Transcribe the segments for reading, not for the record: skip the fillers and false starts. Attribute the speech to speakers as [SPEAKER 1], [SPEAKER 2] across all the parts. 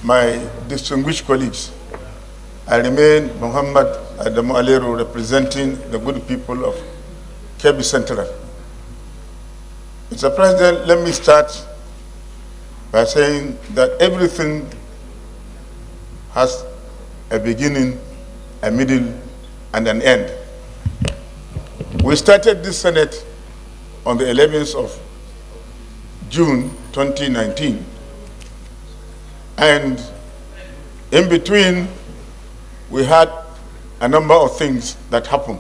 [SPEAKER 1] my distinguished colleagues, I remain Muhammad Aliero, representing the good people of Kebbi Central. Mr. President, let me start by saying that everything has a beginning, a middle, and an end. We started this Senate on the 11th of June 2019, and in between we had a number of things that happened,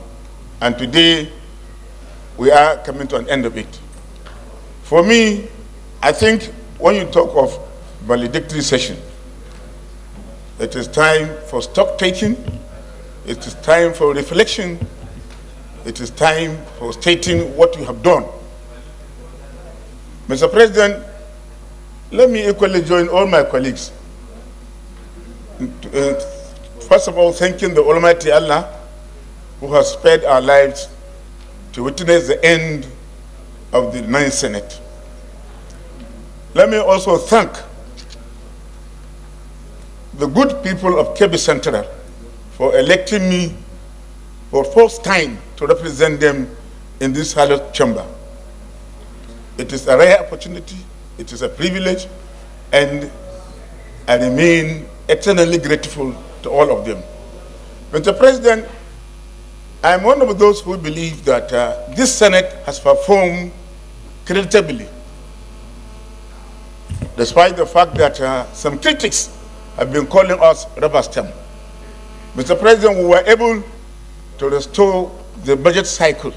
[SPEAKER 1] and today we are coming to an end of it. For me, I think when you talk of valedictory session, it is time for stock taking, it is time for reflection, it is time for stating what you have done. Mr. President, let me equally join all my colleagues. First of all, thanking the Almighty Allah who has spared our lives to witness the end of the 9th Senate. Let me also thank the good people of Kebbi Central for electing me for the first time to represent them in this hallowed chamber. It is a rare opportunity, it is a privilege, and I remain eternally grateful to all of them. Mr. President, I am one of those who believe that this Senate has performed creditably, despite the fact that some critics have been calling us rubber stamp. Mr. President, we were able to restore the budget cycle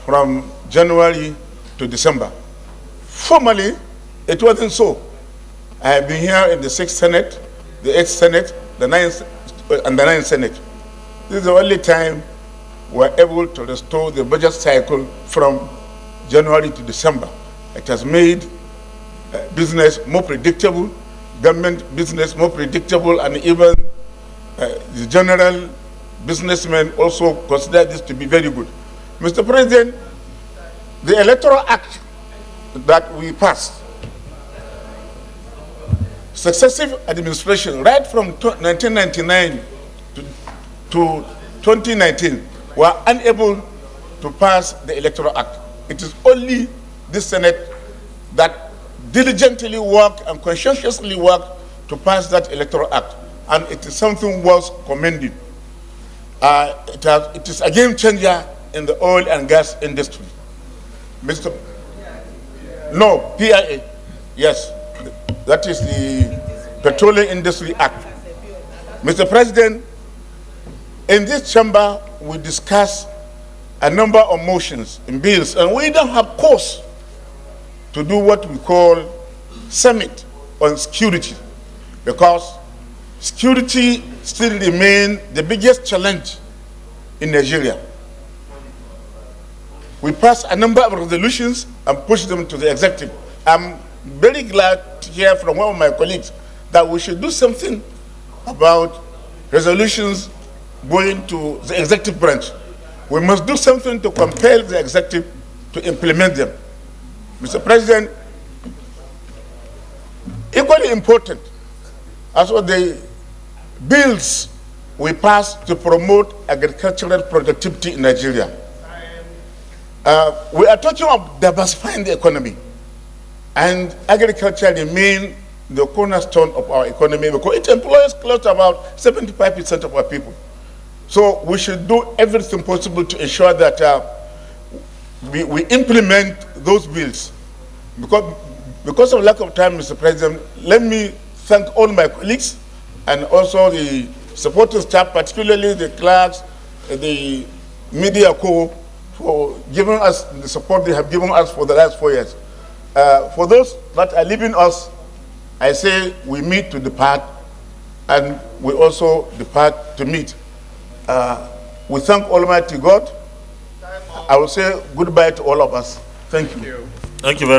[SPEAKER 1] from January to December. Formally, it wasn't so. I have been here in the 6th Senate, the 8th Senate, the 9th, and the 9th Senate. This is the only time we were able to restore the budget cycle from January to December. It has made business more predictable, government business more predictable, and even the general businessmen also consider this to be very good. Mr. President, the Electoral Act that we passed, successive administration, right from 1999 to 2019, were unable to pass the Electoral Act. It is only this Senate that diligently worked and conscientiously worked to pass that Electoral Act, and it is something worth commending. It is a game changer in the oil and gas industry. No, PIA, yes, that is the Petroleum Industry Act. Mr. President, in this chamber, we discuss a number of motions and bills, and we don't have cause to do what we call summit on security, because security still remains the biggest challenge in Nigeria. We passed a number of resolutions and pushed them to the executive. I'm very glad to hear from one of my colleagues that we should do something about resolutions going to the executive branch. We must do something to compel the executive to implement them. Mr. President, equally important as well the bills we passed to promote agricultural productivity in Nigeria. We are talking about diversifying the economy, and agriculture remains the cornerstone of our economy because it employs close to about 75% of our people. So we should do everything possible to ensure that we implement those bills. Because of lack of time, Mr. President, let me thank all my colleagues and also the supporting staff, particularly the clerks, the media corps, for giving us the support they have given us for the last 4 years. For those that are leaving us, I say we meet to depart, and we also depart to meet. We thank Almighty God. I will say goodbye to all of us. Thank you.
[SPEAKER 2] Thank you very much.